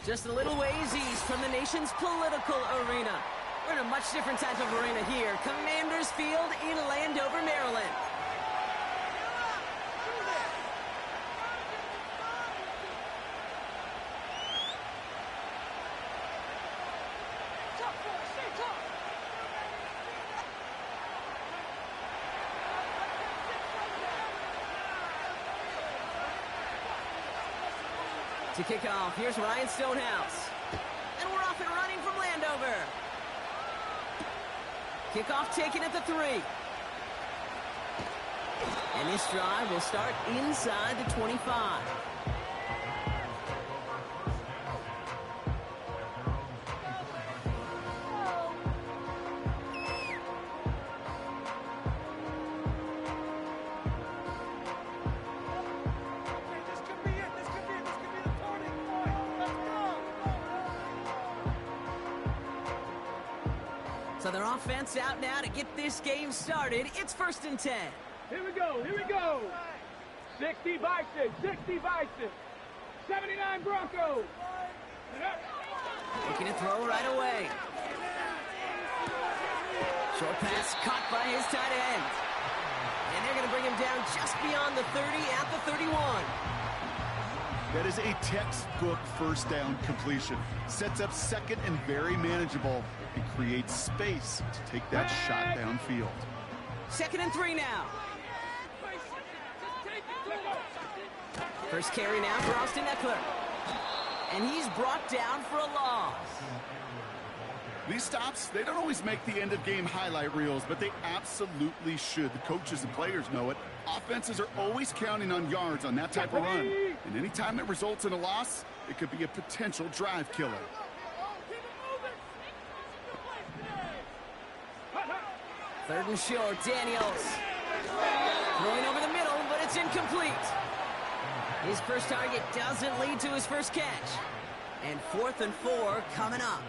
Just a little ways east from the nation's political arena. We're in a much different type of arena here. Commanders Field in Landover, Maryland. To kick off, here's Ryan Stonehouse. And we're off and running from Landover. Kickoff taken at the 3. And this drive will start inside the 25. So their offense out now to get this game started. It's 1st and 10. Here we go, here we go. 60 Bison, 60 Bison. 79 Broncos. Looking to throw right away. Short pass caught by his tight end. And they're going to bring him down just beyond the 30 at the 31. That is a textbook first down completion. Sets up second and very manageable. It creates space to take that shot downfield. 2nd and 3 now. First carry now for Austin Ekeler. And he's brought down for a loss. These stops, they don't always make the end-of-game highlight reels, but they absolutely should. The coaches and players know it. Offenses are always counting on yards on that type of run. And anytime it results in a loss, it could be a potential drive killer. Third and short, Daniels. Throwing over the middle, but it's incomplete. His first target doesn't lead to his first catch. And 4th and 4 coming up.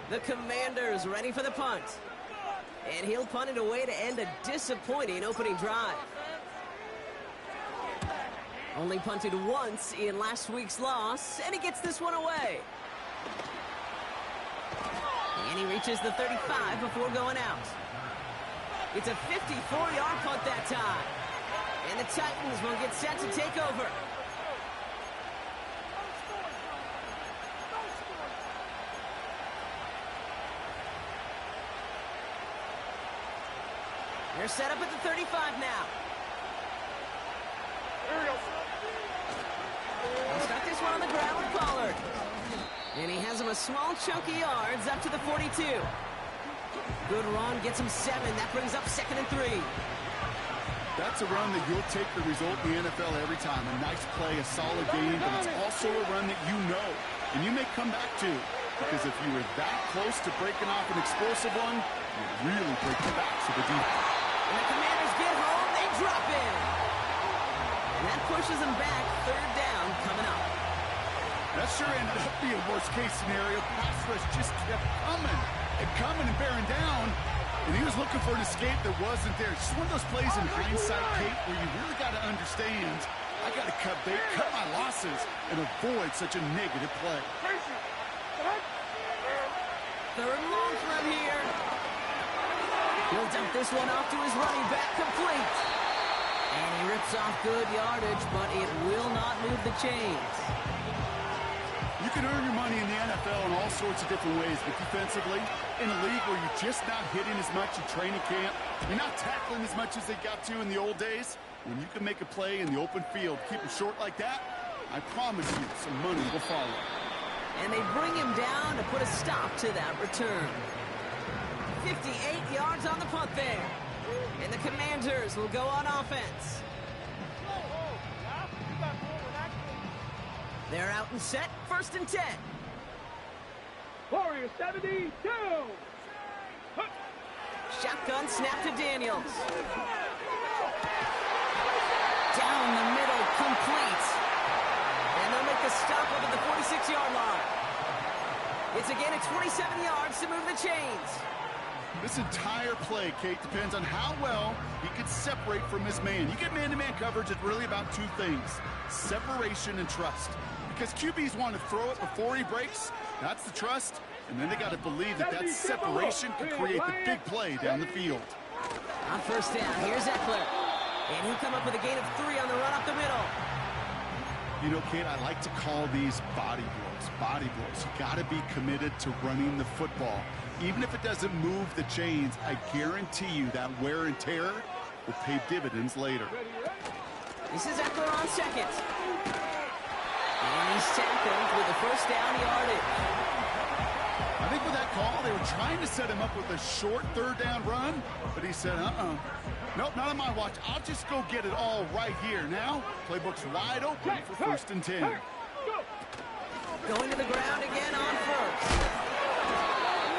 The Commanders ready for the punt. And he'll punt it away to end a disappointing opening drive. Only punted once in last week's loss, and he gets this one away. And he reaches the 35 before going out. It's a 54-yard punt that time. And the Titans will get set to take over. They're set up at the 35 now. They'll start this one on the ground with Pollard. And he has him a small chunk of yards up to the 42. Good run, gets him 7. That brings up 2nd and 3. That's a run that you'll take the result in the NFL every time. A nice play, a solid game, but it's also a run that you know. And you may come back to. Because if you were that close to breaking off an explosive one, you'd really break the backs of the defense. And the Commanders get home, they drop in. And that pushes them back. 3rd down coming up. That sure ended up being worst-case scenario. Pass rush just kept coming and bearing down. And he was looking for an escape that wasn't there. Just one of those plays in hindsight, Kate, where you really got to understand, I got to cut my losses and avoid such a negative play. 3rd and long from here. He'll dump this one off to his running back, complete. And he rips off good yardage, but it will not move the chains. You can earn your money in the NFL in all sorts of different ways, but defensively, in a league where you're just not hitting as much in training camp, you're not tackling as much as they got to in the old days, when you can make a play in the open field, keep it short like that, I promise you some money will follow. And they bring him down to put a stop to that return. 58 yards on the punt there. And the Commanders will go on offense. They're out and set, 1st and 10. Warriors 72. Shotgun snap to Daniels. Down the middle, complete. And they'll make the stop up at the 46-yard line. It's again at 27 yards to move the chains. This entire play, Kate, depends on how well he can separate from his man. You get man-to-man coverage, it's really about two things: separation and trust. because QBs want to throw it before he breaks. That's the trust. And then they got to believe that that separation could create the big play down the field. On first down, here's Eckler. And he'll come up with a gain of 3 on the run up the middle. You know, Kate, I like to call these body blows. Body blows. You got to be committed to running the football. Even if it doesn't move the chains, I guarantee you that wear and tear will pay dividends later. This is Eckler on second. And he's tackled with the first down yardage. I think with that call, they were trying to set him up with a short third down run, but he said, nope, not on my watch. I'll just go get it all right here. Now, playbook's wide open for 1st and 10. Going to the ground again on first.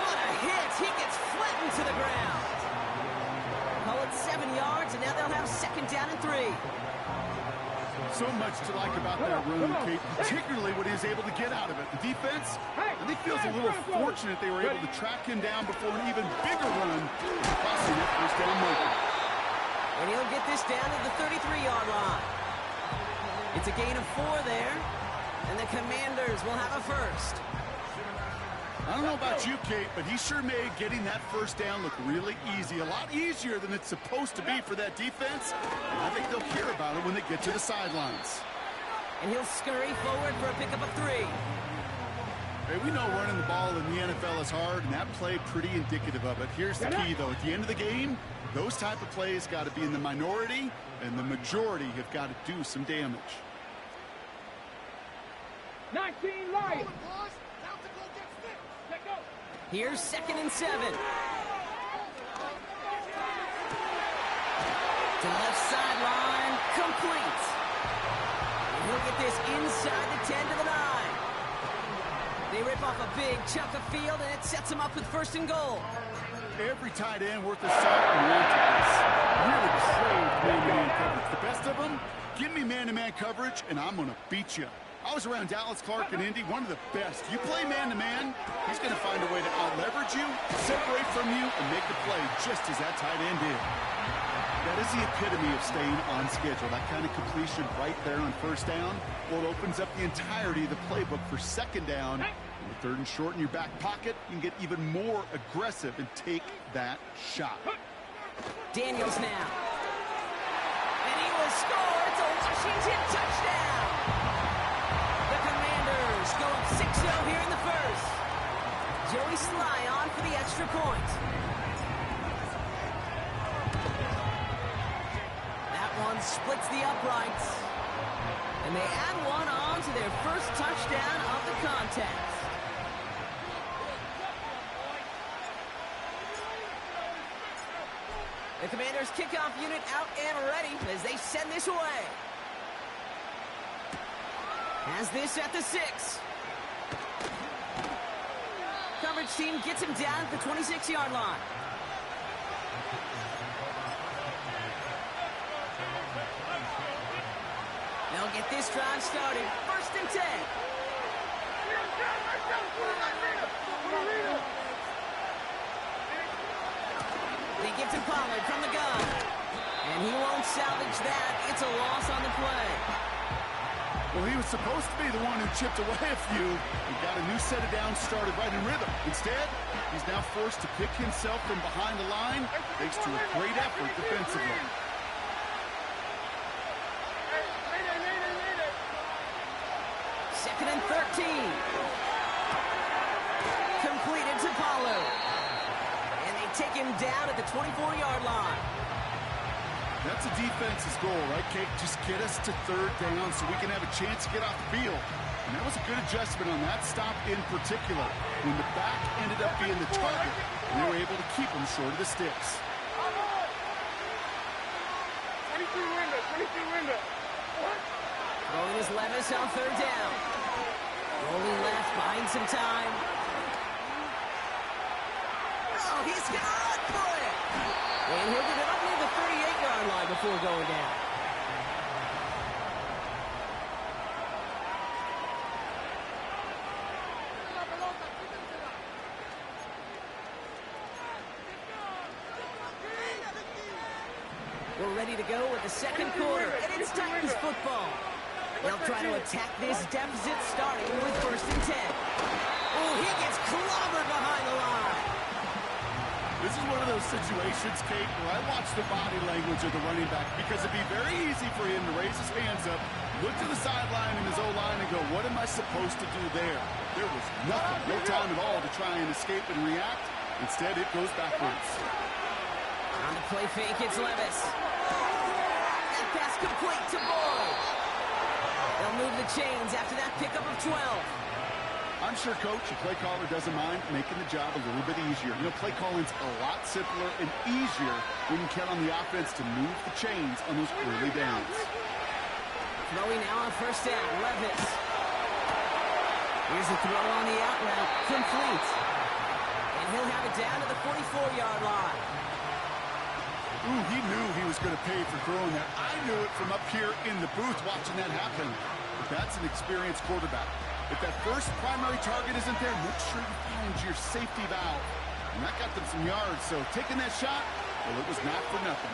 What a hit! He gets flattened to the ground. Call it 7 yards, and now they'll have 2nd down and 3. So much to like about that run, Kate, particularly what he was able to get out of it. The defense, I think, feels a little fortunate they were able to track him down before an even bigger run, costing that 1st down moment. And he'll get this down to the 33-yard line. It's a gain of 4 there, and the Commanders will have a first. I don't know about you, Kate, but he sure made getting that 1st down look really easy. A lot easier than it's supposed to be for that defense. And I think they'll hear about it when they get to the sidelines. And he'll scurry forward for a pickup of 3. Hey, we know running the ball in the NFL is hard, and that play pretty indicative of it. Here's the key, though. At the end of the game, those type of plays got to be in the minority, and the majority have got to do some damage. 19 Lions. Here's 2nd and 7. To the left sideline, complete. And he'll get this inside the 10 to the 9. They rip off a big chunk of field, and it sets them up with 1st and goal. Every tight end worth a salt and wanted this. Really depraved man-to-man coverage. The best of them, give me man-to-man coverage, and I'm going to beat you. I was around Dallas Clark and Indy, one of the best. You play man-to-man, he's going to find a way to out-leverage you, separate from you, and make the play just as that tight end did. That is the epitome of staying on schedule. That kind of completion right there on 1st down, well, it opens up the entirety of the playbook for 2nd down. With 3rd and short in your back pocket, you can get even more aggressive and take that shot. Daniels now. And he will score. It's a Washington touchdown. The Commanders go up 6-0 here in the first. Joey Sly on for the extra point. That one splits the uprights. And they add one on to their first touchdown of the contest. The Commanders' kickoff unit out and ready as they send this away. Has this at the 6. Coverage team gets him down at the 26-yard line. They'll get this drive started. 1st and 10. They get to Pollard from the gun. And he won't salvage that. It's a loss on the play. Well, he was supposed to be the one who chipped away a few and got a new set of downs started right in rhythm. Instead, he's now forced to pick himself from behind the line thanks to a great effort defensively. Second and 13. Completed to Pollard. And they take him down at the 24-yard line. That's a defense's goal, right, Kate? Just get us to 3rd down so we can have a chance to get off the field. And that was a good adjustment on that stop in particular. When the back ended up being the target, they were able to keep him short of the sticks. 22 window. Throwing his Levis on 3rd down. Rolling left, buying some time. Oh, he's got to run for it. And he'll get it up near the 38-yard line before going down. We're ready to go with the 2nd quarter, and it's Titans football. They'll try to attack this deficit starting with 1st and 10. Oh, he gets clobbered behind the line. This is one of those situations, Kate, where I watch the body language of the running back because it'd be very easy for him to raise his hands up, look to the sideline in his O-line and go, what am I supposed to do there? There was nothing, no time at all to try and escape and react. Instead, it goes backwards. On the play fake, it's Levis. That pass complete to Boyd. They'll move the chains after that pickup of 12. I'm sure, Coach, your play caller doesn't mind making the job a little bit easier. You know, play calling's a lot simpler and easier when you count on the offense to move the chains on those early downs. Throwing now on 1st down, Levis. Here's a throw on the out route, complete. And he'll have it down to the 44-yard line. Ooh, he knew he was going to pay for throwing that. I knew it from up here in the booth watching that happen. But that's an experienced quarterback. If that first primary target isn't there, make sure you find your safety valve. And that got them some yards, so taking that shot, well, it was not for nothing.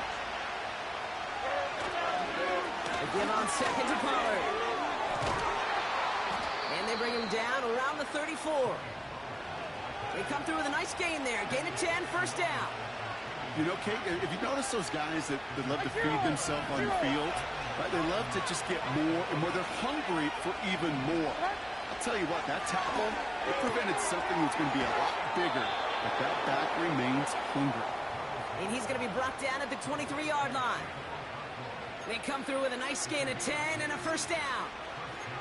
They give on 2nd to Pollard. And they bring him down around the 34. They come through with a nice gain there. Gain of 10, 1st down. You know, Kate, if you notice those guys that love to feed themselves on the field, right, they love to just get more and more. They're hungry for even more. I'll tell you what, that tackle, it prevented something that's going to be a lot bigger, but that back remains hungry. And he's going to be brought down at the 23-yard line. They come through with a nice gain of 10 and a 1st down.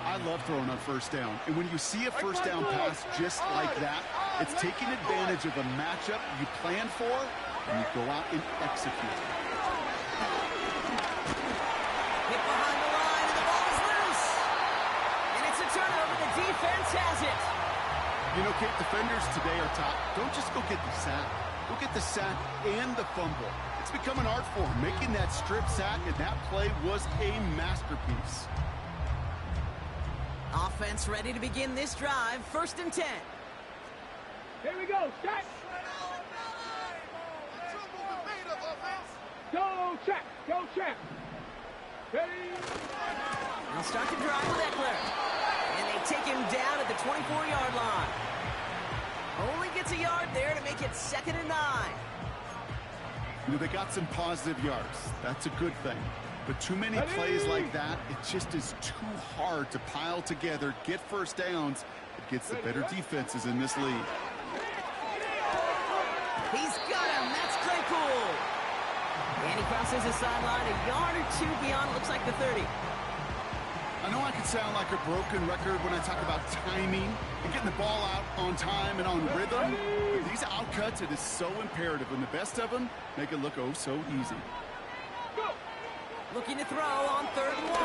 I love throwing on 1st down. And when you see a 1st down pass just like that, it's taking advantage of a matchup you plan for, and you go out and execute. Hit behind the line, and the ball is loose. And it's a turnover. The defense has it. You know, Kate, defenders today are top. Don't just go get the sack. Go get the sack and the fumble. It's become an art form. Making that strip sack, and that play was a masterpiece. Offense ready to begin this drive. 1st and 10. Here we go. Set. Go check. Go check. Ready. They'll start to drive with Eckler. And they take him down at the 24-yard line. Only gets a yard there to make it 2nd and 9. You know, they got some positive yards. That's a good thing. But too many plays like that, it just is too hard to pile together, get 1st downs against the better defenses in this league. He's got him. That's Claypool. And he crosses the sideline a yard or 2 beyond, looks like the 30. I know I can sound like a broken record when I talk about timing and getting the ball out on time and on rhythm. But these outcuts, it is so imperative, and the best of them make it look oh so easy. Looking to throw on 3rd and 1.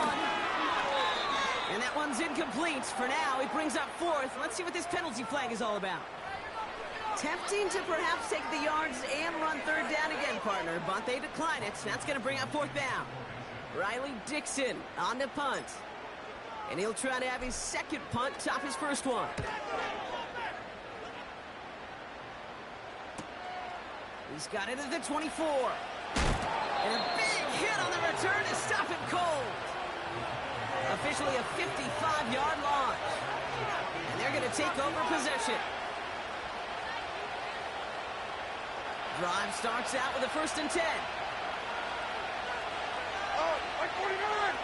And that one's incomplete. For now, it brings up 4th. Let's see what this penalty flag is all about. Tempting to perhaps take the yards and run 3rd down again, partner, but they decline it. That's going to bring up 4th down. Riley Dixon on the punt. And he'll try to have his 2nd punt top his 1st one. He's got it at the 24. And a big hit on the return to stop it cold. Officially a 55-yard launch. And they're going to take over possession. Drive starts out with a 1st and 10. Oh, 49.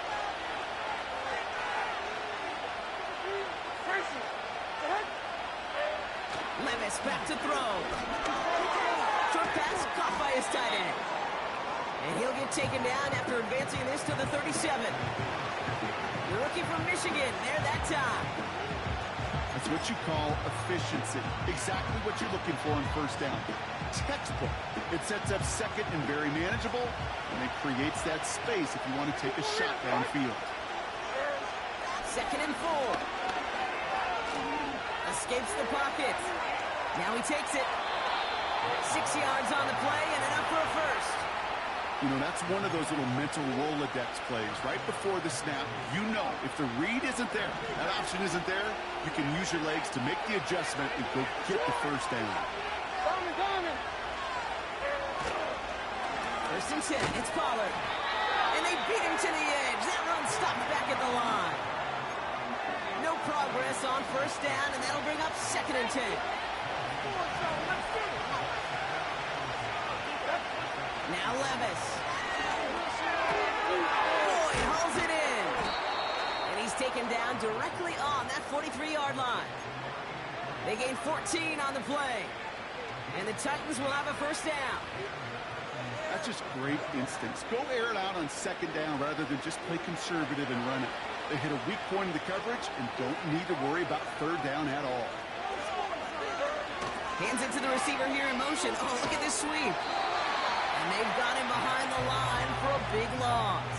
Levis back to throw. Short pass caught by his tight end. And he'll get taken down after advancing this to the 37. The rookie from Michigan there that time. That's what you call efficiency. Exactly what you're looking for in 1st down. Textbook. It sets up 2nd and very manageable, and it creates that space if you want to take a shot downfield. 2nd and 4. Escapes the pocket. Now he takes it. 6 yards on the play and enough for a 1st. You know, that's one of those little mental Rolodex plays. Right before the snap, you know if the read isn't there, that option isn't there, you can use your legs to make the adjustment and go get the 1st down. 1st and 10. It's Pollard. And they beat him to the edge. That run and stopped back at the line. No progress on first down, and that'll bring up 2nd and 10. Now Levis. Boyd hauls it in. And he's taken down directly on that 43-yard line. They gain 14 on the play. And the Titans will have a first down. That's just great instincts. Go air it out on 2nd down rather than just play conservative and run it. They hit a weak point in the coverage and don't need to worry about 3rd down at all. Hands it to the receiver here in motion. Oh, look at this sweep. And they've got him behind the line for a big loss.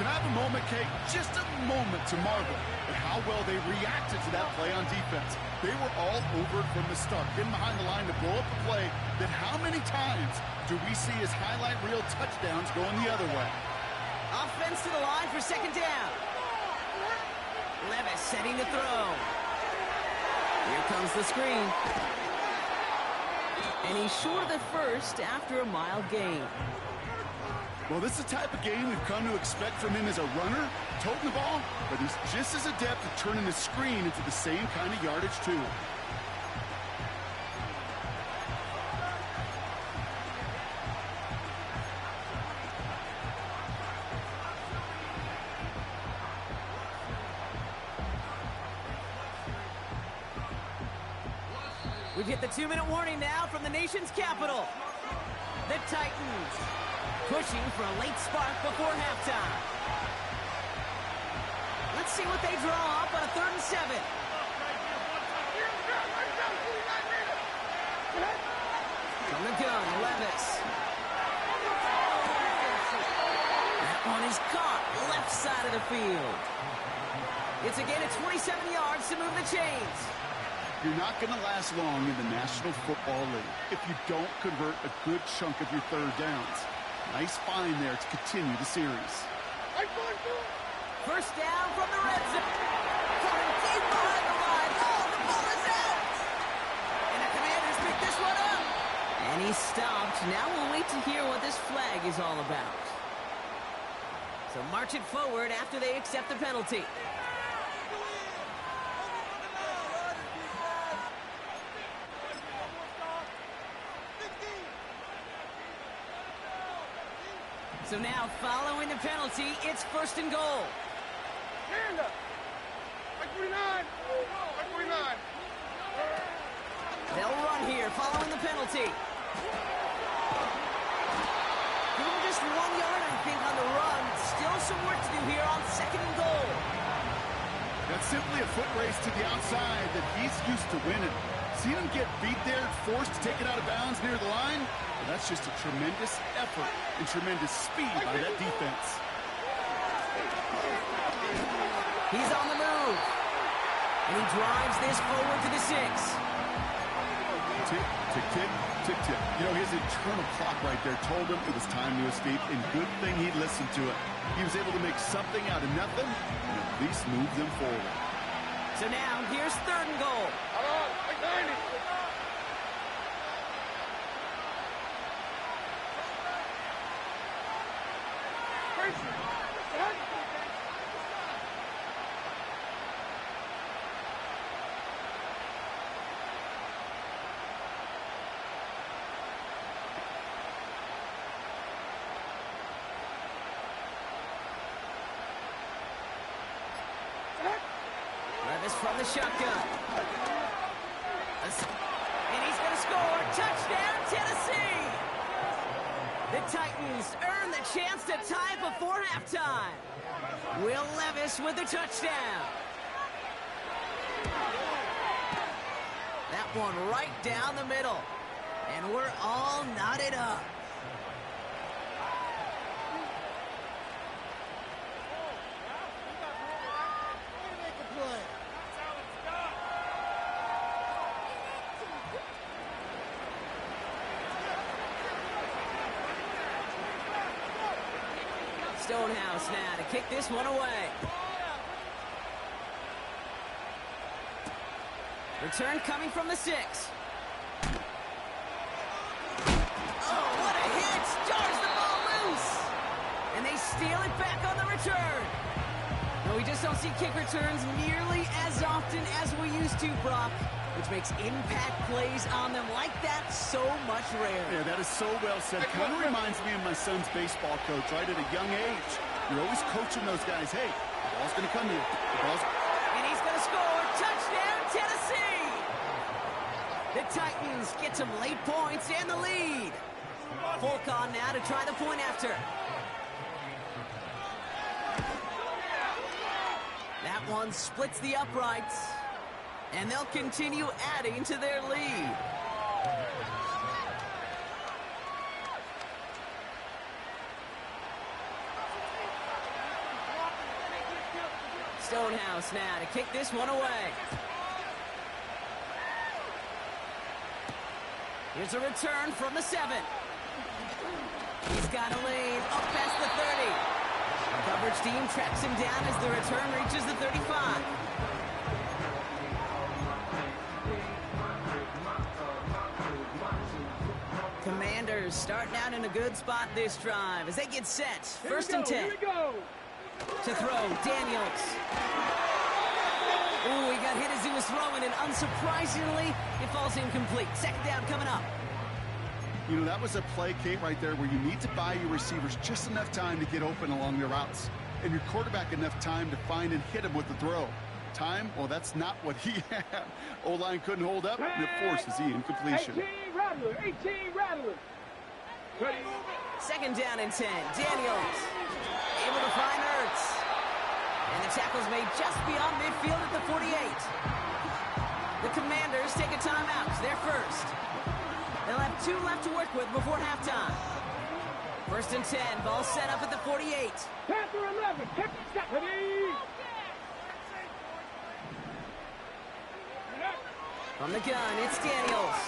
Can I have a moment, Kate? Just a moment to marvel at how well they reacted to that play on defense. They were all over it from the start, getting behind the line to blow up a play that how many times do we see as highlight reel touchdowns going the other way? Offense to the line for 2nd down. Levis setting to throw. Here comes the screen. And he's short of the first after a mild gain. Well, this is the type of game we've come to expect from him as a runner, toting the ball, but he's just as adept at turning the screen into the same kind of yardage, too. We've hit the 2-minute warning now from the nation's capital. The Titans pushing for a late spark before halftime. Let's see what they draw up on a 3rd and 7. From the gun, Levis. That one is caught left side of the field. It's a gain of 27 yards to move the chains. You're not going to last long in the National Football League if you don't convert a good chunk of your 3rd downs. Nice find there to continue the series. First down from the red zone. Coming deep behind the line. Oh, the ball is out. And the Commanders pick this one up. And he's stopped. Now we'll wait to hear what this flag is all about. So march it forward after they accept the penalty. So now, following the penalty, it's 1st and goal. Stand up. 49. 49. They'll run here, following the penalty. Give him just 1 yard, I think, on the run. Still some work to do here on 2nd and goal. That's simply a foot race to the outside that he's used to winning. Seeing him get beat there, forced to take it out of bounds near the line, well, that's just a tremendous effort and tremendous speed by that defense. He's on the move. And he drives this forward to the 6. Tick, tick, tick, tick, tick. You know, his internal clock right there told him it was time to escape, and good thing he listened to it. He was able to make something out of nothing and at least move them forward. So now, here's 3rd and goal. Levis from the shotgun. And he's going to score. Touchdown, Tennessee! The Titans earn the chance to tie before halftime. Will Levis with the touchdown. That one right down the middle. And we're all knotted up. Stonehouse now to kick this one away. Return coming from the 6. Oh, what a hit! Jars the ball loose! And they steal it back on the return. kick returns nearly as often as we used to, Brock, which makes impact plays on them like that so much rarer. Yeah, that is so well said. Kind of reminds me of my son's baseball coach, right? At a young age, you're always coaching those guys. Hey, the ball's going to come to you. The ball's... And he's going to score. Touchdown, Tennessee! The Titans get some late points and the lead. Folk on now to try the point after. That one splits the uprights, and they'll continue adding to their lead. Stonehouse now to kick this one away. Here's a return from the 7. He's got a lane up past the 30. The coverage team tracks him down as the return reaches the 35. Commanders starting out in a good spot this drive as they get set. First and 10. Here we go. To throw, Daniels. Ooh, he got hit as he was throwing, and unsurprisingly, it falls incomplete. Second down coming up. You know, that was a play, Kate, right there where you need to buy your receivers just enough time to get open along their routes, and your quarterback enough time to find and hit him with the throw. Time? Well, that's not what he had. O-line couldn't hold up, and it forces the incompletion. 18 Rattler, 18 Rattler. Ready. Second down and 10. Daniels able to find Ertz. And the tackle's made just beyond midfield at the 48. The Commanders take a timeout. They're first. They'll have 2 left to work with before halftime. First and 10. Ball set up at the 48. Panther 11. Kick set. Ready. From the gun, it's Daniels.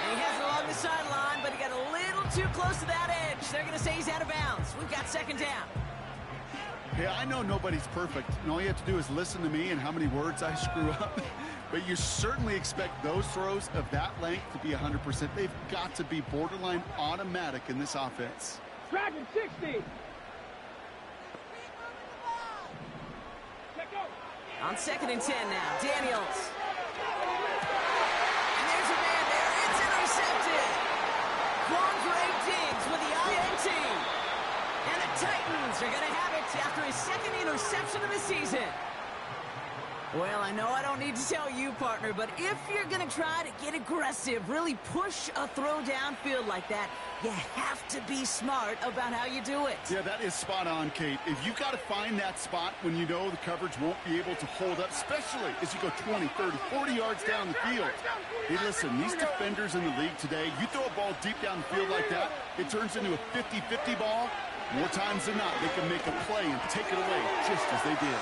And he has it along the sideline, but he got a little too close to that edge. They're going to say he's out of bounds. We've got second down. Hey, I know nobody's perfect, and all you have to do is listen to me and how many words I screw up. But you certainly expect those throws of that length to be 100%. They've got to be borderline automatic in this offense. Dragon 60. Let go. On second and 10 now, Daniels. And there's a man there. It's intercepted. Quandre Diggs with the INT. And the Titans are going to have it after his second interception of the season. Well, I know I don't need to tell you, partner, but if you're going to try to get aggressive, really push a throw downfield like that, you have to be smart about how you do it. Yeah, that is spot on, Kate. If you've got to find that spot when you know the coverage won't be able to hold up, especially as you go 20, 30, 40 yards down the field. Hey, listen, these defenders in the league today, you throw a ball deep down the field like that, it turns into a 50-50 ball. More times than not, they can make a play and take it away just as they did.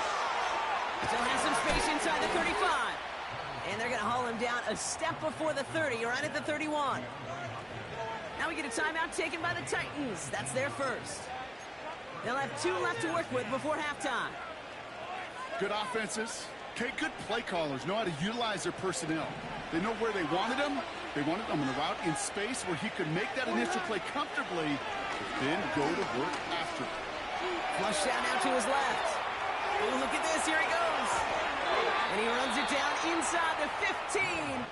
Still has some space inside the 35. And they're going to haul him down a step before the 30, right at the 31. Now we get a timeout taken by the Titans. That's their first. They'll have 2 left to work with before halftime. Good offenses. Okay, good play callers know how to utilize their personnel. They know where they wanted them. They wanted them on the route in space where he could make that initial play comfortably, then go to work after. Flush down now to his left. Oh, look at this. Here he goes. And he runs it down inside the 15.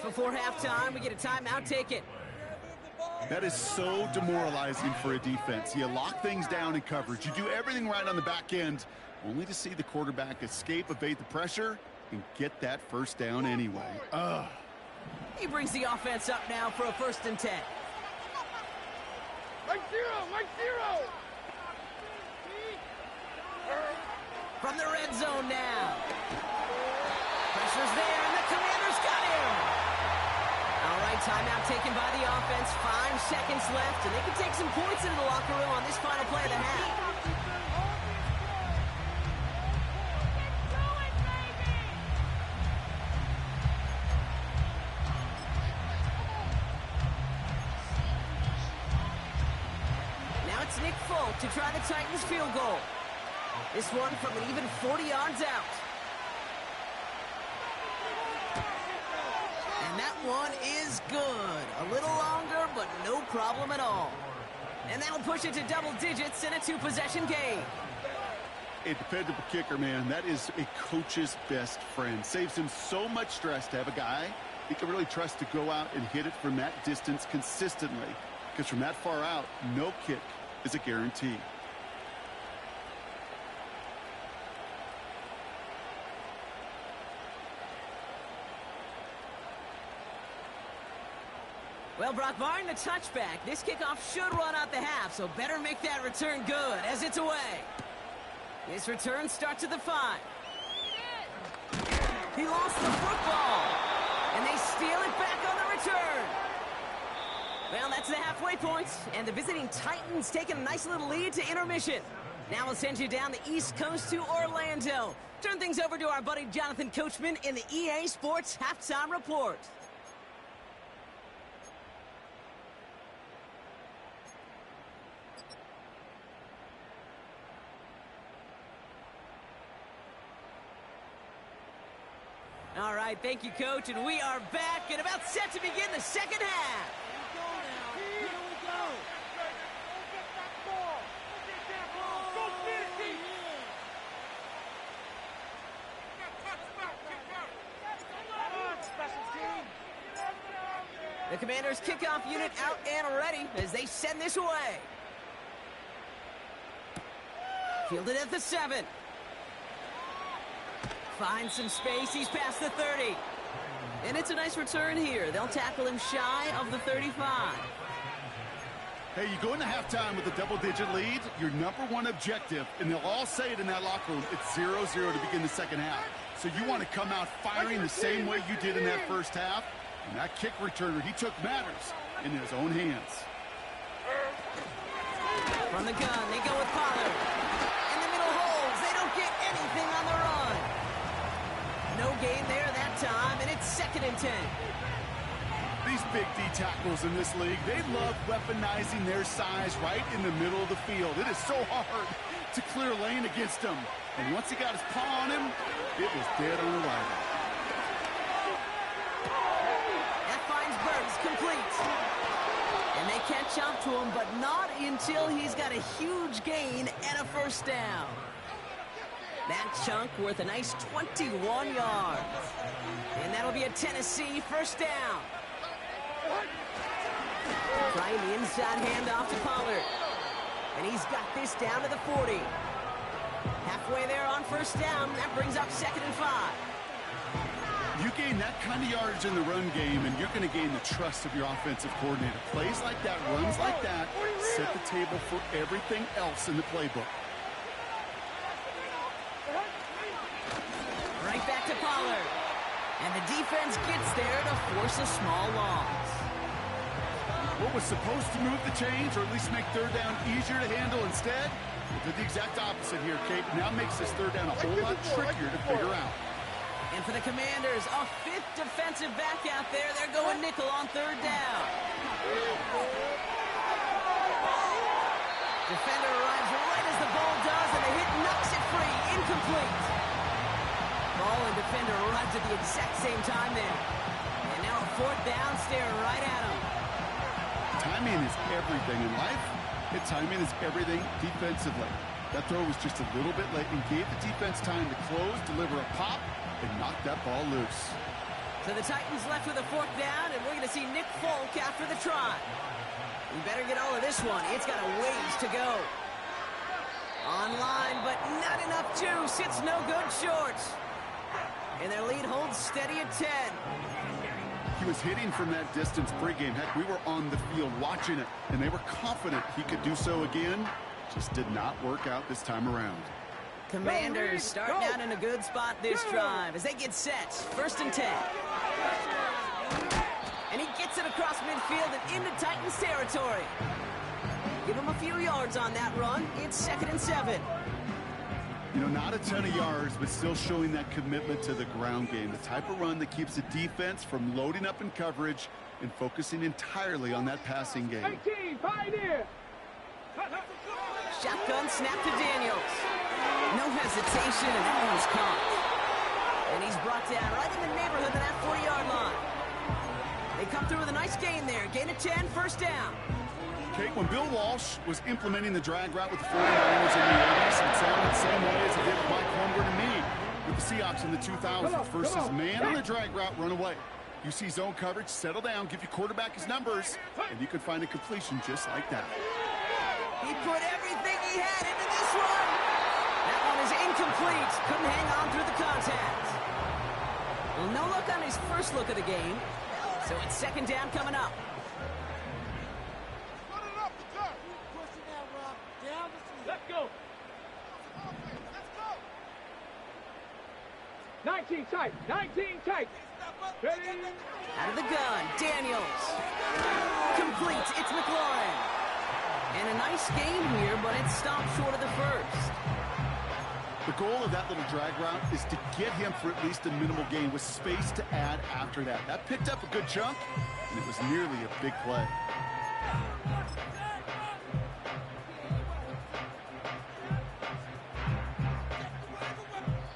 before halftime, we get a timeout taken. That is so demoralizing for a defense. You lock things down in coverage. You do everything right on the back end, only to see the quarterback escape, evade the pressure, and get that first down anyway. Ugh. He brings the offense up now for a 1st and 10. Mike zero! From the red zone now. Pressure's there, and the Commanders got him. All right, timeout taken by the offense. 5 seconds left, and they can take some points into the locker room on this final play of the half. Now it's Nick Folk to try the Titans field goal. This one from an even 40 yards out. And that one is good. A little longer, but no problem at all. And that'll push it to double digits in a 2-possession game. A dependable kicker, man. That is a coach's best friend. Saves him so much stress to have a guy he can really trust to go out and hit it from that distance consistently. Because from that far out, no kick is a guarantee. Well, Brock, barring the touchback, this kickoff should run out the half, so better make that return good as it's away. This return starts at the 5. He lost the football, and they steal it back on the return. Well, that's the halfway point, and the visiting Titans taking a nice little lead to intermission. Now we'll send you down the East Coast to Orlando. Turn things over to our buddy Jonathan Coachman in the EA Sports Halftime Report. All right, thank you, Coach, and we are back and about set to begin the second half. Here we go. The Commanders' kickoff unit out and ready as they send this away. Fielded at the 7. Finds some space. He's past the 30. And it's a nice return here. They'll tackle him shy of the 35. Hey, you go into halftime with a double-digit lead, your #1 objective, and they'll all say it in that locker room, it's 0-0 to begin the second half. So you want to come out firing the same way you did in that first half. And that kick returner, he took matters in his own hands. From the gun, they go with Pollard. In the middle holes, they don't get anything on the run. No gain there that time, and it's 2nd and 10. These big D tackles in this league, they love weaponizing their size right in the middle of the field. It is so hard to clear lane against him. And once he got his paw on him, it was dead on arrival. That finds Burks complete. And they catch up to him, but not until he's got a huge gain and a 1st down. That chunk worth a nice 21 yards. And that'll be a Tennessee 1st down. Trying the inside handoff to Pollard. And he's got this down to the 40. Halfway there on 1st down. That brings up 2nd and 5. You gain that kind of yardage in the run game, and you're going to gain the trust of your offensive coordinator. Plays like that, runs like that, set the table for everything else in the playbook. Right back to Pollard. And the defense gets there to force a small loss. What was supposed to move the chains, or at least make 3rd down easier to handle instead, did the exact opposite here, Kate. Now makes this 3rd down a whole lot trickier to figure out. And for the Commanders, a 5th defensive back out there. They're going nickel on 3rd down. Defender arrives right as the ball does, and the hit knocks it free. Incomplete. Ball and defender arrives at the exact same time there. And now a 4th down, staring right at him. Timing is everything in life, and timing is everything defensively. That throw was just a little bit late and gave the defense time to close, deliver a pop, and knock that ball loose. So the Titans left with a 4th down, and we're going to see Nick Folk after the try. We better get all of this one. It's got a ways to go. Online, but not enough juice. It's no good short. And their lead holds steady at 10. He was hitting from that distance pregame. Heck, we were on the field watching it, and they were confident he could do so again. Just did not work out this time around. Commanders starting out in a good spot this drive as they get set. 1st and 10. And he gets it across midfield and into Titans territory. Give him a few yards on that run. It's 2nd and 7. You know, not a ton of yards, but still showing that commitment to the ground game. The type of run that keeps the defense from loading up in coverage and focusing entirely on that passing game. 18, Pioneer. Shotgun snap to Daniels. No hesitation, and that one's caught. And he's brought down right in the neighborhood of that 40-yard line. They come through with a nice gain there. Gain of 10, 1st down. Okay, when Bill Walsh was implementing the drag route with the 49ers in the 80s, it sounded the same way as it did with Mike Holmgren and me with the Seahawks in the 2000s. Versus man on the drag route, run away. You see zone coverage, settle down, give your quarterback his numbers, and you can find a completion just like that. He put everything he had into this one. That one is incomplete. Couldn't hang on through the contact. Well, no look on his first look of the game. So it's 2nd down coming up. Let's go. 19 tight. 19 tight. Ready? Out of the gun, Daniels. Complete. It's McLaurin. And a nice gain here, but it stopped short of the 1st. The goal of that little drag route is to get him for at least a minimal gain with space to add after that. That picked up a good chunk, and it was nearly a big play.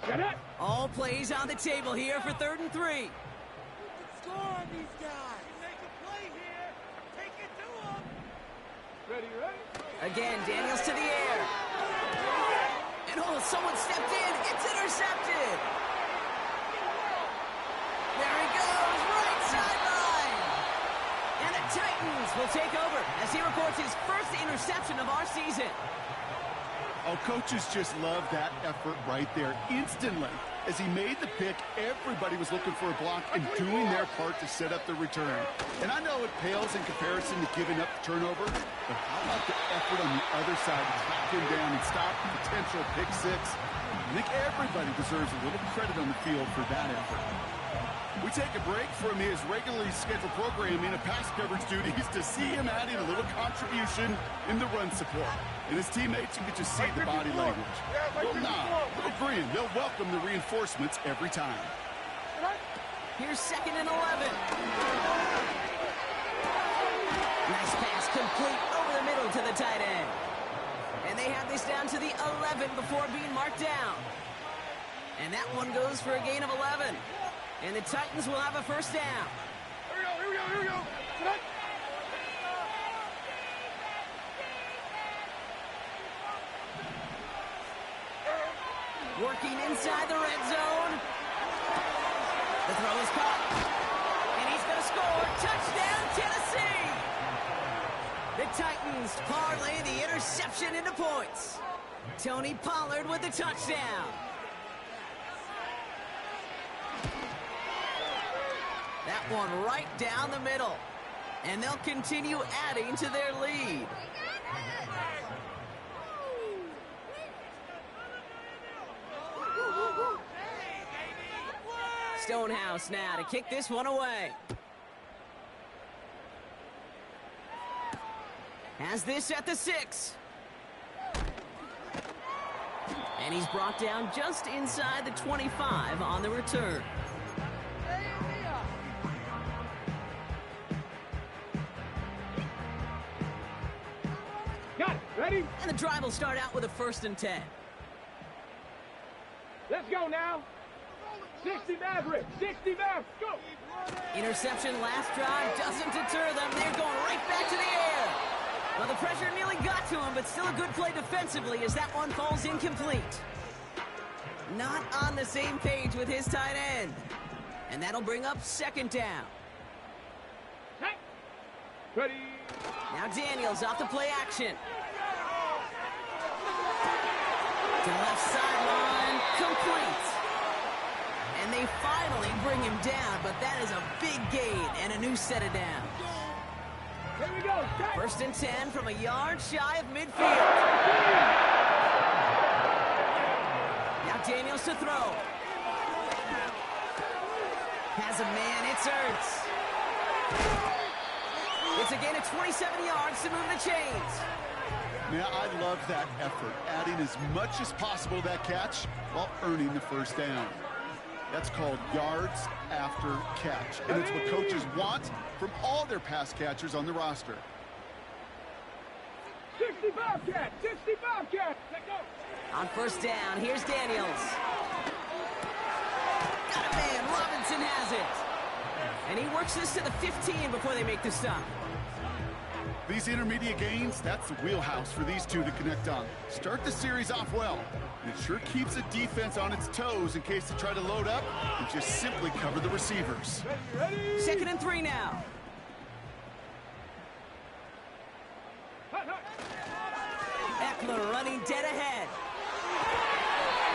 Get it. All plays on the table here for 3rd and 3. Score on these guys. Make a play here. Take it to him. Ready? Again, Daniels to the air. And oh, someone stepped in. It's intercepted. There he goes, right sideline. And the Titans will take over as he records his 1st interception of our season. Oh, coaches just love that effort right there. Instantly, as he made the pick, everybody was looking for a block and doing their part to set up the return. And I know it pales in comparison to giving up the turnover, but how about the effort on the other side to track him down and stop the potential pick 6? I think everybody deserves a little credit on the field for that effort. We take a break from his regularly scheduled programming of pass coverage duties to see him adding a little contribution in the run support. And his teammates, you can just see the body language. Little nod, little grin. They'll welcome the reinforcements every time. Here's 2nd and 11. Nice pass complete over the middle to the tight end. And they have this down to the 11 before being marked down. And that one goes for a gain of 11. And the Titans will have a 1st down. Here we go. Working inside the red zone. The throw is caught. And he's going to score. Touchdown, Tennessee! The Titans parlay the interception into points. Tony Pollard with the touchdown. That one right down the middle. And they'll continue adding to their lead. Stonehouse now to kick this one away. Has this at the 6. And he's brought down just inside the 25 on the return. Got it. Ready? And the drive will start out with a 1st and 10. Let's go now. 60 Maverick. 60 Maverick. Go. Interception last drive doesn't deter them. They're going right back to the air. Well, the pressure nearly got to him, but still a good play defensively as that one falls incomplete. Not on the same page with his tight end. And that'll bring up second down. Hey. Ready. Now Daniels off the play action. To the left sideline, complete. And they finally bring him down, but that is a big gain and a new set of downs. Here we go. Set. 1st and 10 from a yard shy of midfield. Now Daniels to throw. Has a man, it's Ertz. It's a gain of 27 yards to move the chains. Now, I love that effort, adding as much as possible to that catch while earning the first down. That's called yards after catch, and it's what coaches want from all their pass catchers on the roster. 65 catch, 65 catch. Let's go. On 1st down, here's Daniels. Got a man, Robinson has it. And he works this to the 15 before they make the stop. These intermediate gains, that's the wheelhouse for these two to connect on. Start the series off well. It sure keeps the defense on its toes in case they try to load up and just simply cover the receivers. Ready. 2nd and 3 now. Eckler running dead ahead.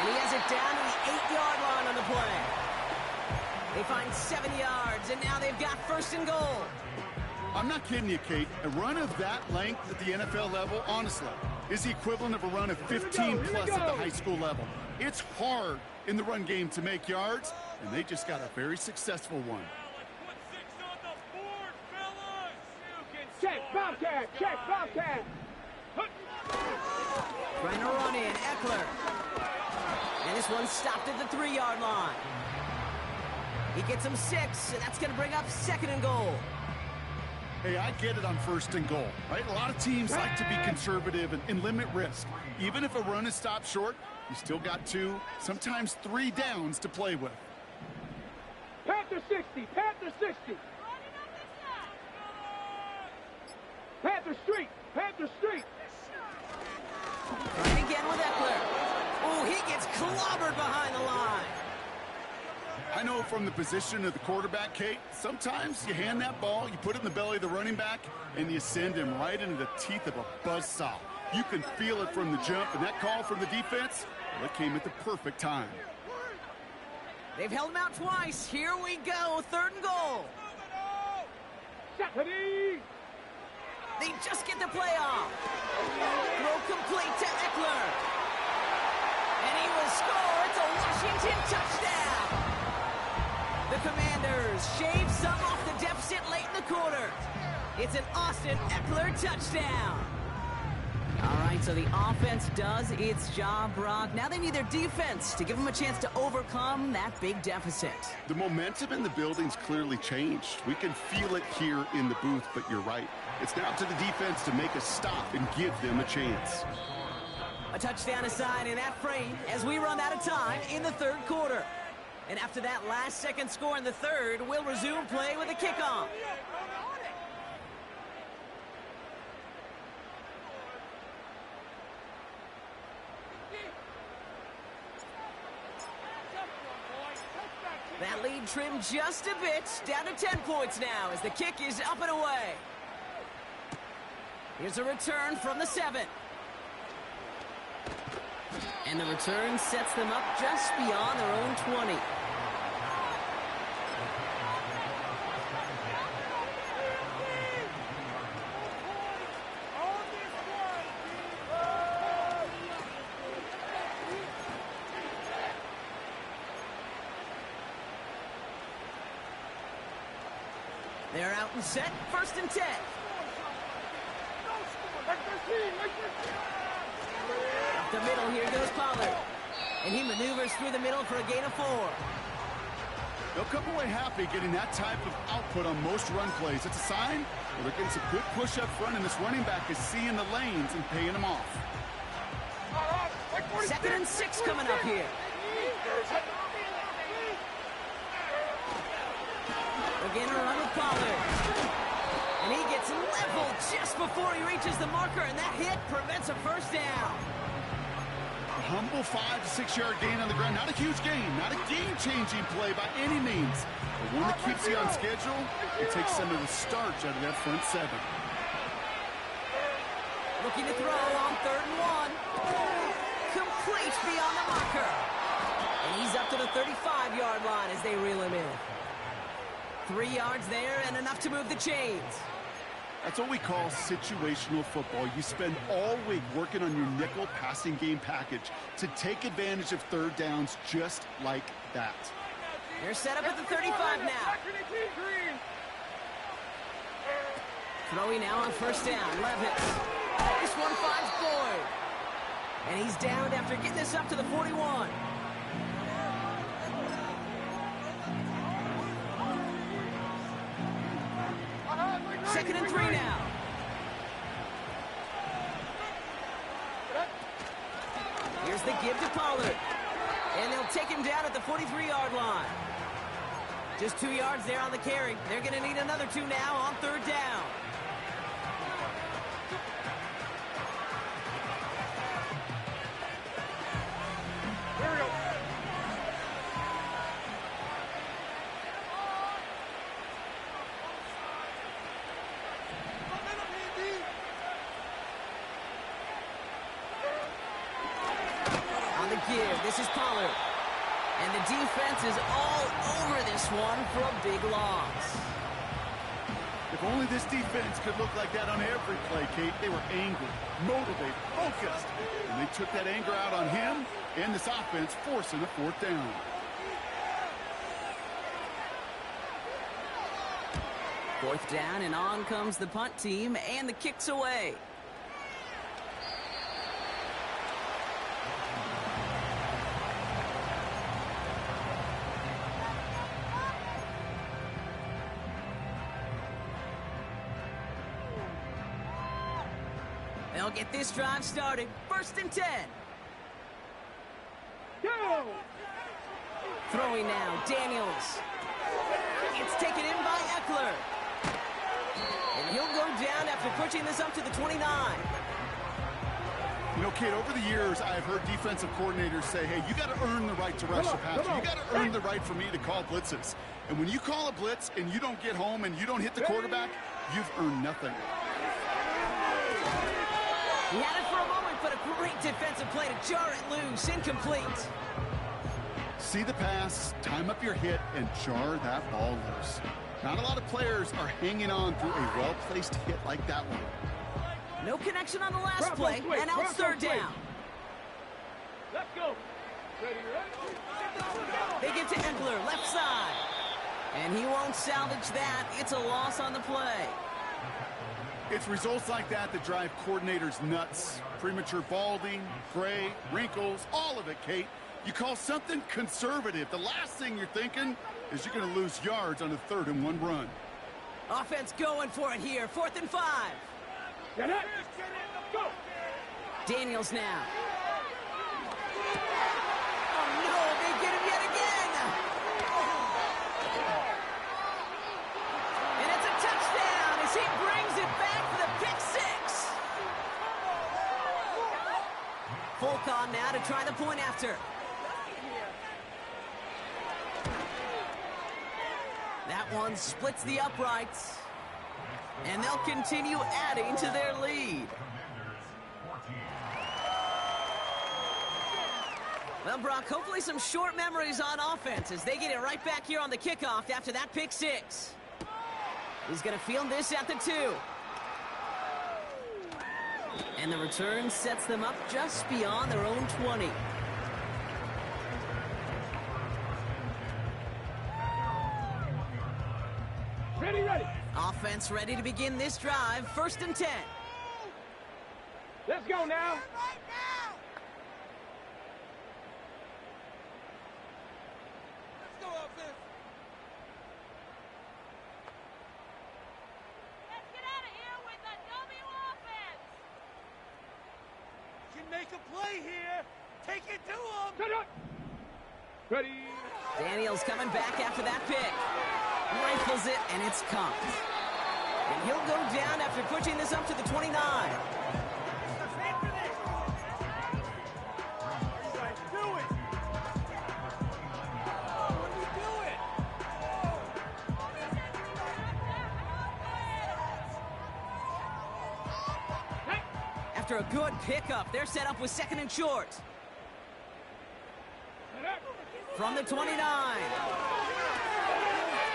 And he has it down to the 8-yard line on the play. They find 7 yards, and now they've got 1st and goal. I'm not kidding you, Kate. A run of that length at the NFL level, honestly, is the equivalent of a run of 15-plus at the high school level. It's hard in the run game to make yards, and they just got a very successful one. Check, Bobcat, check, Bobcat. Trying to run in, Eckler. And this one stopped at the 3-yard line. He gets him 6, and that's going to bring up 2nd and goal. Hey, I get it on 1st and goal, right? A lot of teams like to be conservative and limit risk. Even if a run is stopped short, you still got 2, sometimes 3 downs to play with. Panther 60, Panther 60. Panther Street, Panther Street. Right again with Eckler. Oh, he gets clobbered behind the line. I know from the position of the quarterback, Kate, sometimes you hand that ball, you put it in the belly of the running back, and you send him right into the teeth of a buzzsaw. You can feel it from the jump, and that call from the defense, well, it came at the perfect time. They've held him out twice. Here we go, 3rd and goal. Ready. They just get the play off. Throw complete to Eckler. And he will score. It's a Washington touchdown. The Commanders shave some off the deficit late in the quarter. It's an Austin Eckler touchdown. All right, so the offense does its job, Brock. Now they need their defense to give them a chance to overcome that big deficit. The momentum in the building's clearly changed. We can feel it here in the booth, but you're right. It's now up to the defense to make a stop and give them a chance. A touchdown aside in that frame as we run out of time in the 3rd quarter. And after that last-second score in the 3rd, we'll resume play with a kickoff. That lead trimmed just a bit, down to 10 points now as the kick is up and away. Here's a return from the 7. And the return sets them up just beyond their own 20. They're out and set, 1st and 10. Up the middle, here goes Pollard. And he maneuvers through the middle for a gain of 4. They'll come away happy getting that type of output on most run plays. It's a sign where they're getting some good push up front, and this running back is seeing the lanes and paying them off. 2nd and 6 coming up here. Again, a run with Pollard. And he gets leveled just before he reaches the marker, and that hit prevents a 1st down. humble 5 to 6 yard gain on the ground. Not a huge gain, not a game-changing play by any means, but one that keeps you on schedule and takes some of the starch out of that front seven. Looking to throw on 3rd and 1. Complete beyond the marker. And he's up to the 35-yard line as they reel him in. 3 yards there and enough to move the chains. That's what we call situational football. You spend all week working on your nickel passing game package to take advantage of 3rd downs just like that. They're set up at the 35 now. Throwing now on 1st down. Levis. This one finds Boyd. And he's downed after getting this up to the 41. Second and 3 now. Here's the give to Pollard. And they'll take him down at the 43-yard line. Just 2 yards there on the carry. They're going to need another 2 now on 3rd down. Here we go. On the give, this is Pollard. And the defense is all over this one for a big loss. If only this defense could look like that on every play, Kate. They were angry, motivated, focused. And they took that anger out on him and this offense, forcing a 4th down. Fourth down, and on comes the punt team, and the kick's away. They'll get this drive started. 1st and 10. Go! Throwing now, Daniels. It's taken in by Eckler. And he'll go down after pushing this up to the 29. You know, Kate, over the years, I've heard defensive coordinators say, hey, you got to earn the right to rush the passer. You got to earn the right for me to call blitzes. And when you call a blitz and you don't get home and you don't hit the quarterback, you've earned nothing. He had it for a moment, but a great defensive play to jar it loose. Incomplete. See the pass, time up your hit, and jar that ball loose. Not a lot of players are hanging on through a well-placed hit like that one. No connection on the last play, and now it's 3rd down. Let's go. Ready? They get to Eckler, left side. And he won't salvage that. It's a loss on the play. It's results like that that drive coordinators nuts. Premature balding, gray, wrinkles, all of it, Kate. You call something conservative. The last thing you're thinking is you're going to lose yards on a 3rd and 1 run. Offense going for it here. 4th and 5. Get it. Go. Daniels now. Oh, no, they get him yet again. And it's a touchdown as he brings it back for the pick 6. Folk on now to try the point after. That one splits the uprights. And they'll continue adding to their lead. Well, Brock, hopefully some short memories on offense as they get it right back here on the kickoff after that pick 6. He's going to field this at the 2. And the return sets them up just beyond their own 20. Ready. Offense ready to begin this drive. 1st and 10. Let's go now. Right now! Let's go, offense. Let's get out of here with the W offense! Can make a play here. Take it to him. Set up. Ready. Daniels coming back after that pick. Rifles it, and it's caught. And he'll go down after pushing this up to the 29. After a good pickup, they're set up with 2nd and short. From the 29.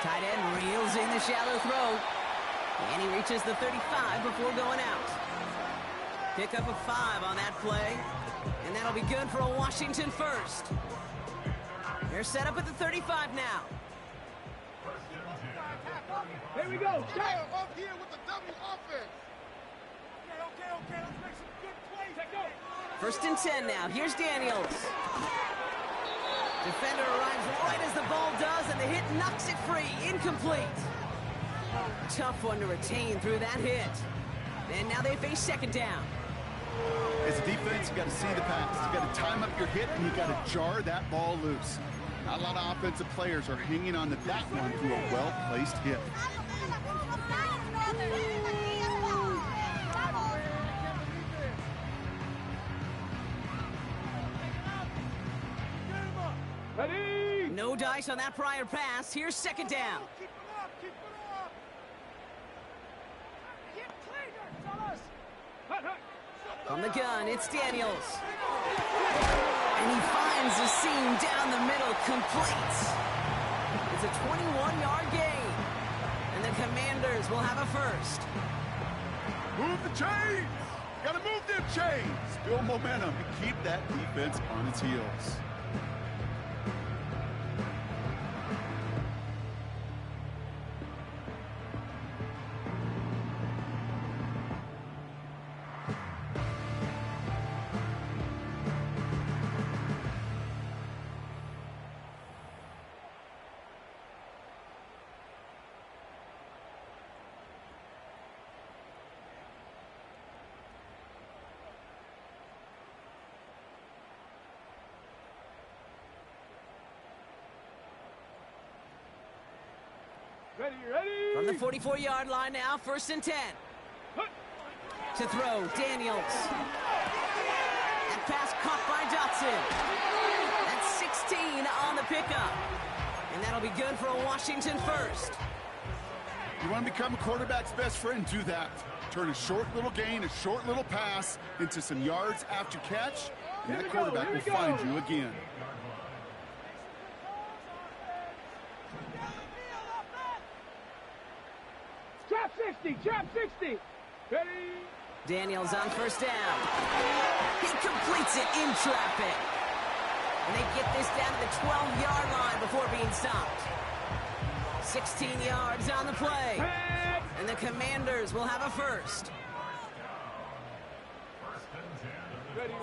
Tight end reels in the shallow throw. And he reaches the 35 before going out. Pick up a 5 on that play. And that'll be good for a Washington first. They're set up at the 35 now. Here we go. Fire up here with the W offense. Okay. Let's make some good plays. Let go. 1st and 10 now. Here's Daniels. Defender arrives right as the ball does, and the hit knocks it free. Incomplete. Tough one to retain through that hit. And now they face 2nd down. As a defense, you got to see the pass. You got to time up your hit, and you got to jar that ball loose. Not a lot of offensive players are hanging on to that one through a well-placed hit. Ready? No dice on that prior pass. Here's 2nd down. Keep it up. Get cleaner, fellas. Hut. From the gun, it's Daniels. And he finds the seam down the middle, complete. It's a 21-yard gain. And the Commanders will have a first. Move the chains! Got to move them chains! Build momentum and keep that defense on its heels. Ready? From the 44-yard line now, 1st and 10. To throw, Daniels. That pass caught by Dotson. That's 16 on the pickup. And that'll be good for a Washington first. You want to become a quarterback's best friend, do that. Turn a short little gain, a short little pass into some yards after catch, and that quarterback will find you again. Trap 60. Ready? Daniels on 1st down. He completes it in traffic. And they get this down to the 12-yard line before being stopped. 16 yards on the play. And the Commanders will have a first. Ready?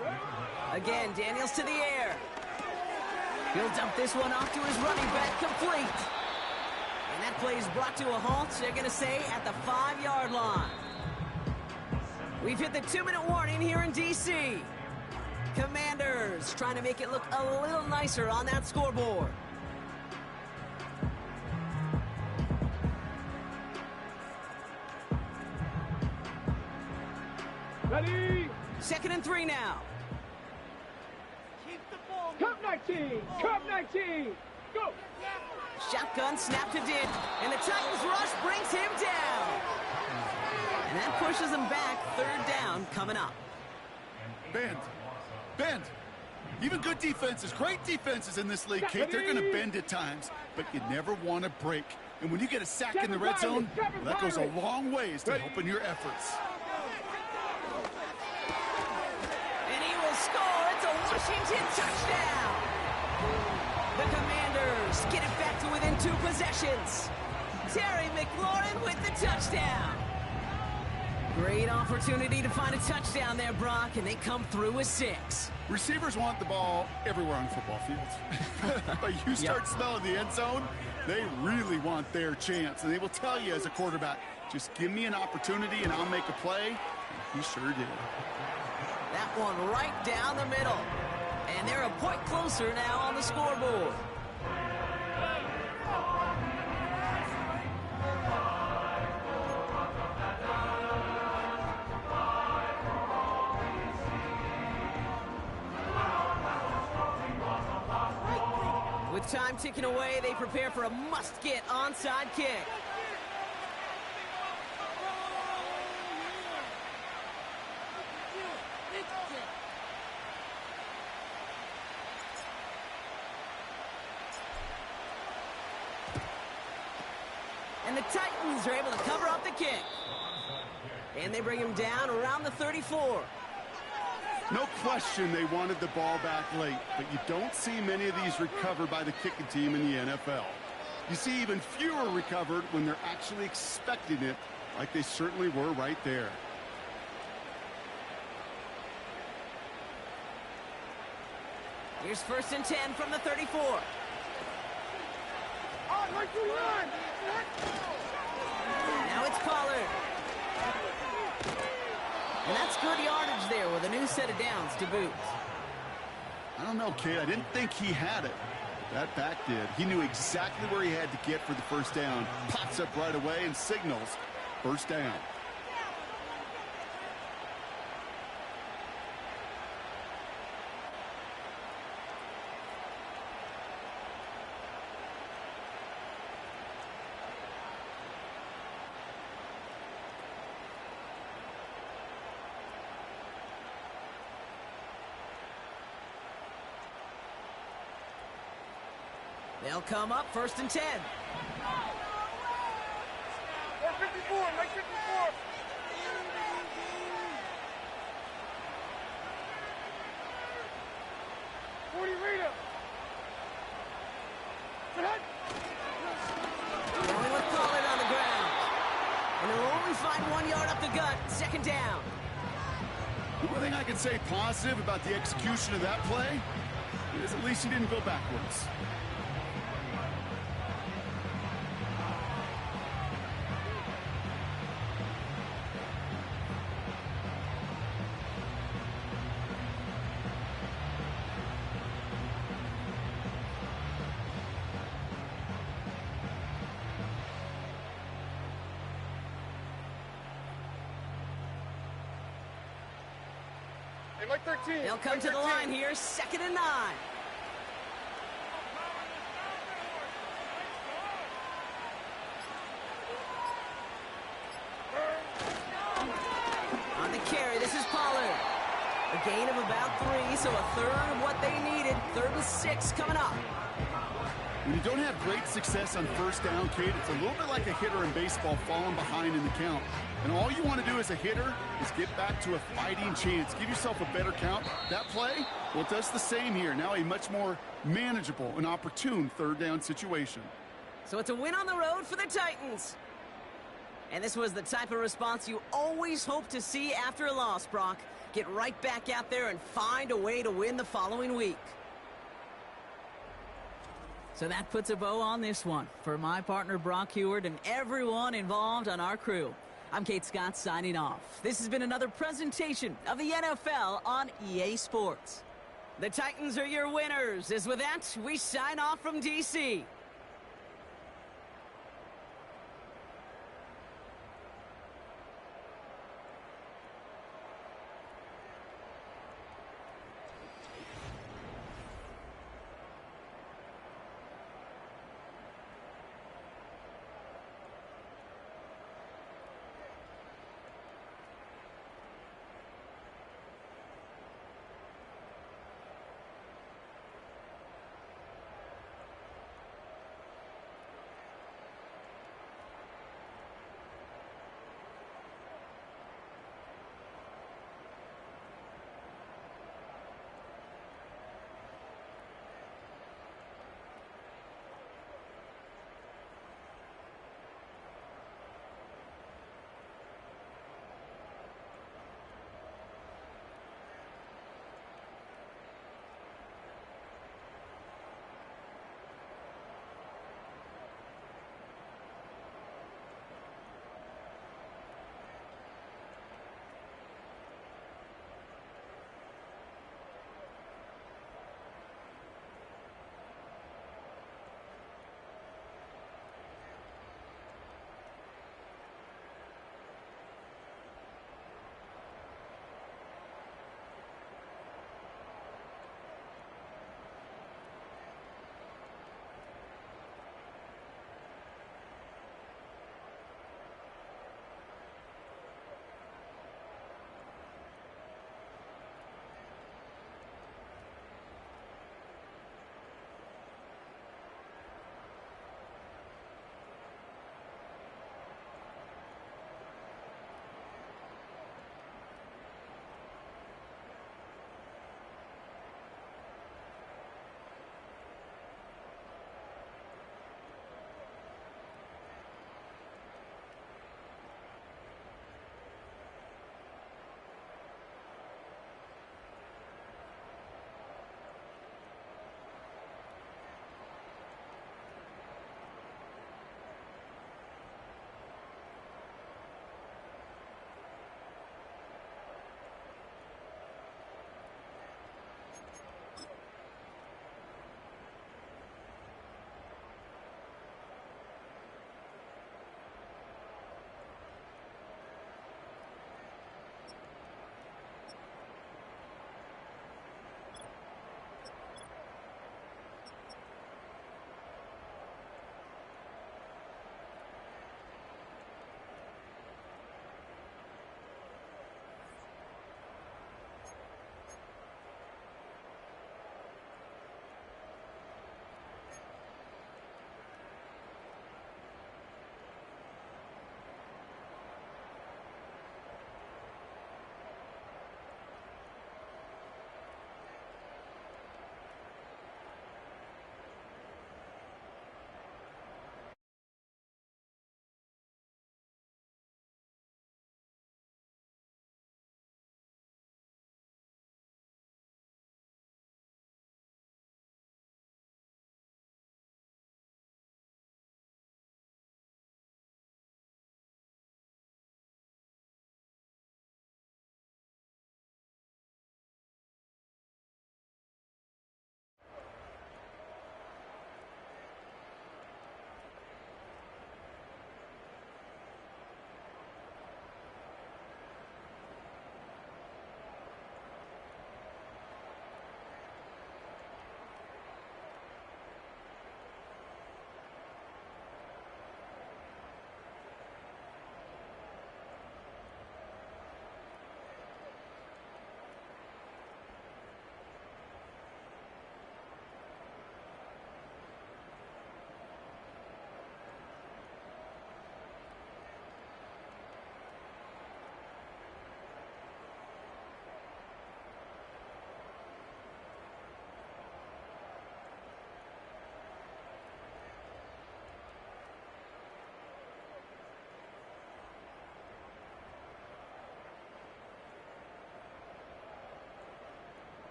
Again, Daniels to the air. He'll dump this one off to his running back, complete. And that play is brought to a halt, they're going to say, at the 5-yard line. We've hit the 2-minute warning here in D.C. Commanders trying to make it look a little nicer on that scoreboard. Ready? 2nd and 3 now. Keep the ball. Cup 19. Go. Shotgun snap to Dent, and the Titans rush brings him down. And that pushes him back. 3rd down coming up. Bend. Even good defenses, great defenses in this league, Kate, they're going to bend at times, but you never want to break. And when you get a sack in the red zone, well, that goes a long ways to helping your efforts. And he will score. It's a Washington touchdown. The Commanders get it back to within 2 possessions. Terry McLaurin with the touchdown. Great opportunity to find a touchdown there, Brock, and they come through with 6. Receivers want the ball everywhere on football fields. But you start smelling the end zone, they really want their chance. And they will tell you as a quarterback, just give me an opportunity and I'll make a play. And he sure did. That one right down the middle. And they're a point closer now on the scoreboard. With time ticking away, they prepare for a must-get onside kick. And the Titans are able to cover up the kick. And they bring him down around the 34. No question they wanted the ball back late, but you don't see many of these recovered by the kicking team in the NFL. You see even fewer recovered when they're actually expecting it, like they certainly were right there. Here's 1st and 10 from the 34. Now it's Pollard. And that's good yardage there with a new set of downs to boot. I don't know, kid. I didn't think he had it. That back did. He knew exactly where he had to get for the first down. Pops up right away and signals first down. They'll come up 1st and 10. 454, make 54. Going with Pollard on the ground. And they'll only find 1 yard up the gut. 2nd down. The one thing I can say positive about the execution of that play is at least he didn't go backwards. Hey, Mike 13. They'll come Mike to the 13. line here. 2nd and 9. On the carry, this is Pollard. A gain of about 3, so a third of what they needed. 3rd and 6 coming up. When you don't have great success on first down, kid, it's a little bit like a hitter in baseball falling behind in the count. And all you want to do as a hitter is get back to a fighting chance. Give yourself a better count. That play, well, it does the same here. Now a much more manageable and opportune 3rd down situation. So it's a win on the road for the Titans. And this was the type of response you always hope to see after a loss, Brock. Get right back out there and find a way to win the following week. So that puts a bow on this one. For my partner Brock Huard and everyone involved on our crew, I'm Kate Scott signing off. This has been another presentation of the NFL on EA Sports. The Titans are your winners. As with that, we sign off from DC.